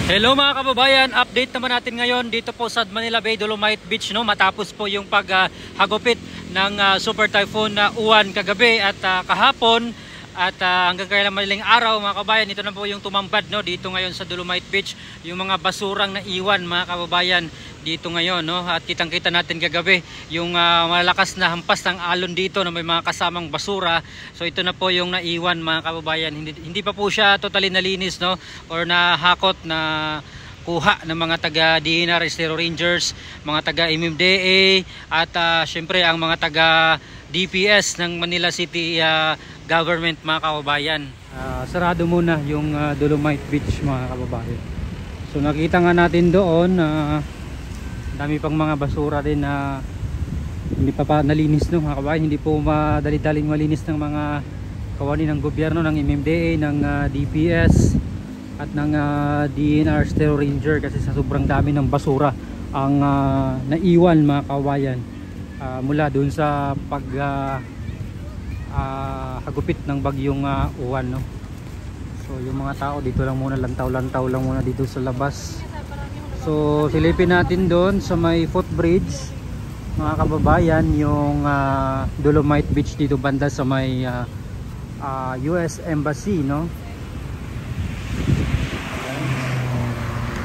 Hello mga kababayan, update naman natin ngayon dito po sa Manila Bay, Dolomite Beach, no? Matapos po yung paghagupit ng Super Typhoon Uwan kagabi at kahapon at hanggang kaya madaling araw mga kababayan, ito na po yung tumambad, no? Dito ngayon sa Dolomite Beach, yung mga basurang naiwan mga kababayan dito ngayon, no? At kitang-kita natin kagabi yung malakas na hampas ng alon dito na may mga kasamang basura. So ito na po yung naiwan mga kababayan. Hindi pa po siya totally nalinis, no? Or nahakot na kuha ng mga taga DNR, Estero Rangers, mga taga MMDA at syempre ang mga taga DPS ng Manila City government mga kababayan. Sarado muna yung Dolomite Beach mga kababayan. So nakita nga natin doon dami pang mga basura din na hindi pa nalinis, no mga kababayan. Hindi po madali-daling malinis ng mga kawani ng gobyerno, ng MMDA, ng DPS at ng DNR, Estero Ranger, kasi sa sobrang dami ng basura ang naiwan mga kababayan mula dun sa hagupit ng bagyong Uwan, no? So yung mga tao dito lang muna, lantaw-lantaw lang muna dito sa labas. So silipin natin doon sa may footbridge mga kababayan yung Dolomite Beach dito banda sa may US Embassy, no?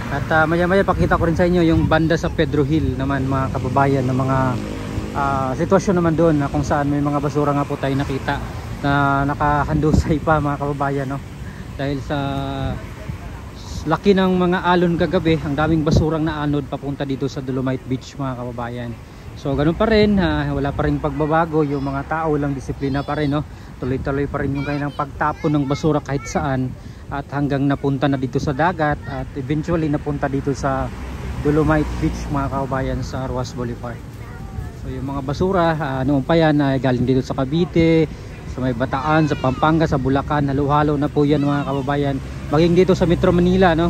At maya-maya pakita ko rin sa inyo yung banda sa Pedro Hill naman mga kababayan, ng mga sitwasyon naman doon na kung saan may mga basura nga po tayo nakita na nakahandusay pa mga kababayan, no? Dahil sa laki ng mga alon kagabi, ang daming basurang naanod papunta dito sa Dolomite Beach mga kababayan. So ganun pa rin, wala pa rin pagbabago, yung mga tao lang disiplina pa rin, no? Tuloy-tuloy pa rin yung kanilang pagtapon ng basura kahit saan at hanggang napunta na dito sa dagat at eventually napunta dito sa Dolomite Beach mga kababayan sa Ruas Boulevard. So yung mga basura noon pa yan galing dito sa Cavite, sa may Bataan, sa Pampanga, sa Bulacan, halo-halo na po yan mga kababayan. Maging dito sa Metro Manila, no?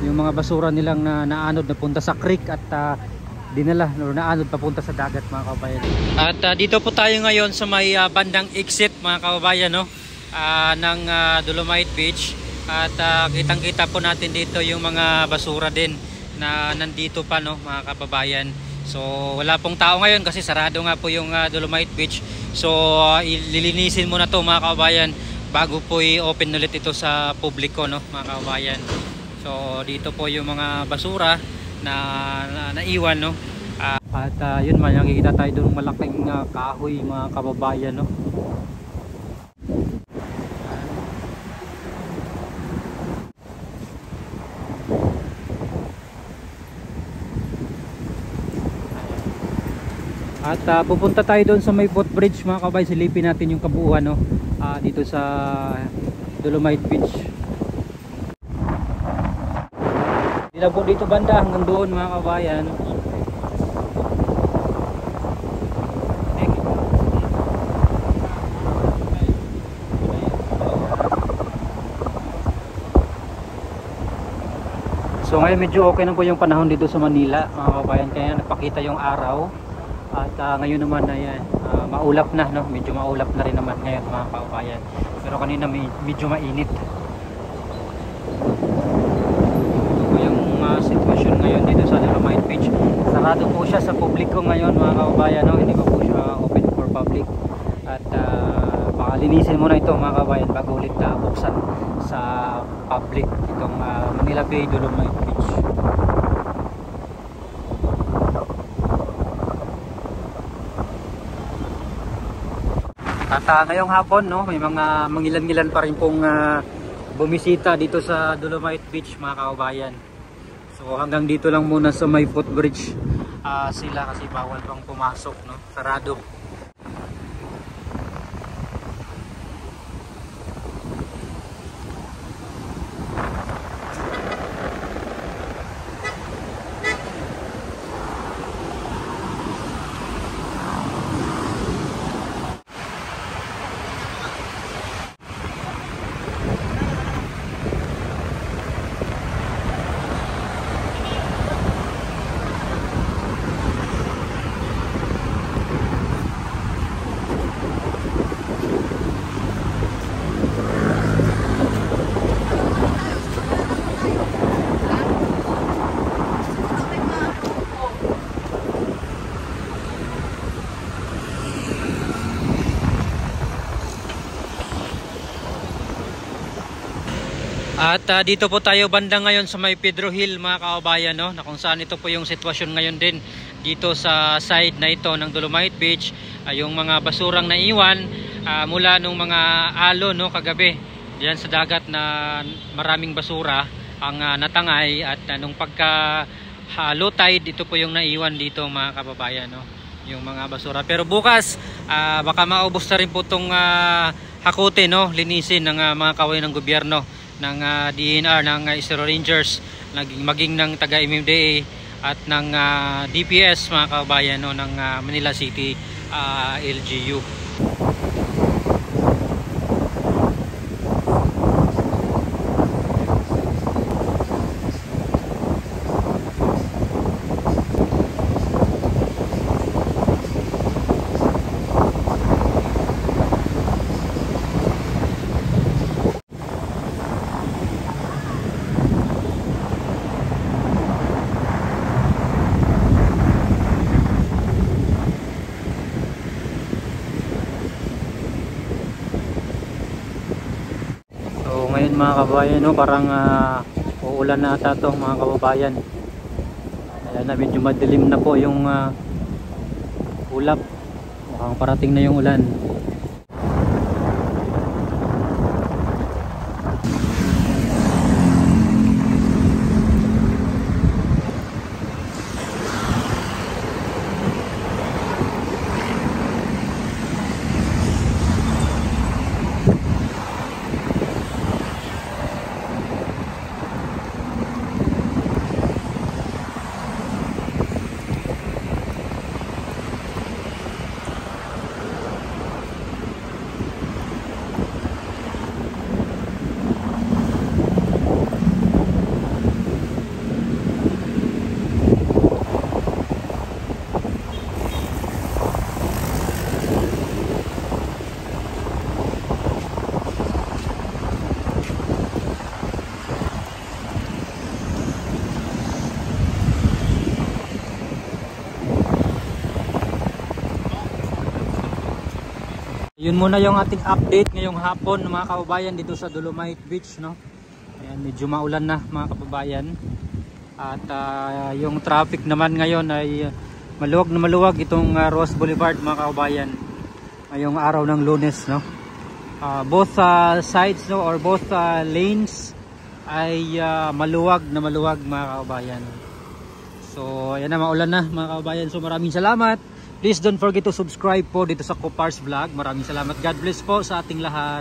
Yung mga basura nilang naanod na punta sa creek at dinala o naanod papunta sa dagat mga kababayan. At dito po tayo ngayon sa may bandang exit mga kababayan, no? Ng Dolomite Beach. At kitang-kita po natin dito yung mga basura din na nandito pa, no mga kababayan. So wala pong tao ngayon kasi sarado nga po yung Dolomite Beach. So ililinisin muna to mga kababayan bago po i-open ulit ito sa publiko, no mga kababayan. So dito po yung mga basura na naiwan, no. At yun, makikita tayo doon malaking kahoy mga kababayan, no. At pupunta tayo doon sa may footbridge mga kababayan, silipin natin yung kabuuan, no, dito sa Dolomite Beach. Hindi lang po dito banda, hanggang doon mga kababayan. So ngayon medyo okay na po yung panahon dito sa Manila mga kababayan, kaya nagpakita yung araw. At ngayon naman ay maulap na, no? Medyo maulap na rin naman ngayon mga kababayan. Pero kanina medyo mainit. Ito po yung sitwasyon ngayon dito sa Dolomite Beach. Sarado po siya sa publiko ngayon mga kababayan, no? Hindi pa po siya open for public. At baka linisin muna ito mga kababayan bago ulit buksan sa public itong Manila Bay, Dolomite Beach. At ngayong hapon, no, may mga mangilan-ngilan pa rin pong bumisita dito sa Dolomite Beach mga kababayan. So hanggang dito lang muna sa may footbridge sila kasi bawal pang pumasok, no, sarado. At dito po tayo banda ngayon sa may Pedro Hill mga kababayan, no? Na kung saan ito po yung sitwasyon ngayon din dito sa side na ito ng Dolomite Beach. Yung mga basurang naiwan mula nung mga alo, no, kagabi diyan sa dagat na maraming basura ang natangay, at nung pagka low tide ito po yung naiwan dito mga kababayan, no? Yung mga basura. Pero bukas baka maubos na rin po itong Hakote, no? Linisin ng mga kaway ng gobyerno, ng DNR, ng Estero Rangers, maging ng taga MMDA at ng DPS mga kababayan, no, ng Manila City LGU. Ngayon mga kababayan, no, parang uulan na ata to mga kababayan. Ayan na, medyo madilim na po yung ulap. Mukhang parating na yung ulan. Yun muna yung ating update ngayong hapon mga kababayan dito sa Dolomite Beach, no? Ayan, medyo maulan na mga kababayan. At yung traffic naman ngayon ay maluwag na maluwag itong Ross Boulevard mga kababayan. Ngayong araw ng Lunes, no? Both sides, no, or both lanes ay maluwag na maluwag mga kababayan. So ayan na, maulan na mga kababayan. So maraming salamat. Please don't forget to subscribe po dito sa Kopars Vlog. Maraming salamat. God bless po sa ating lahat.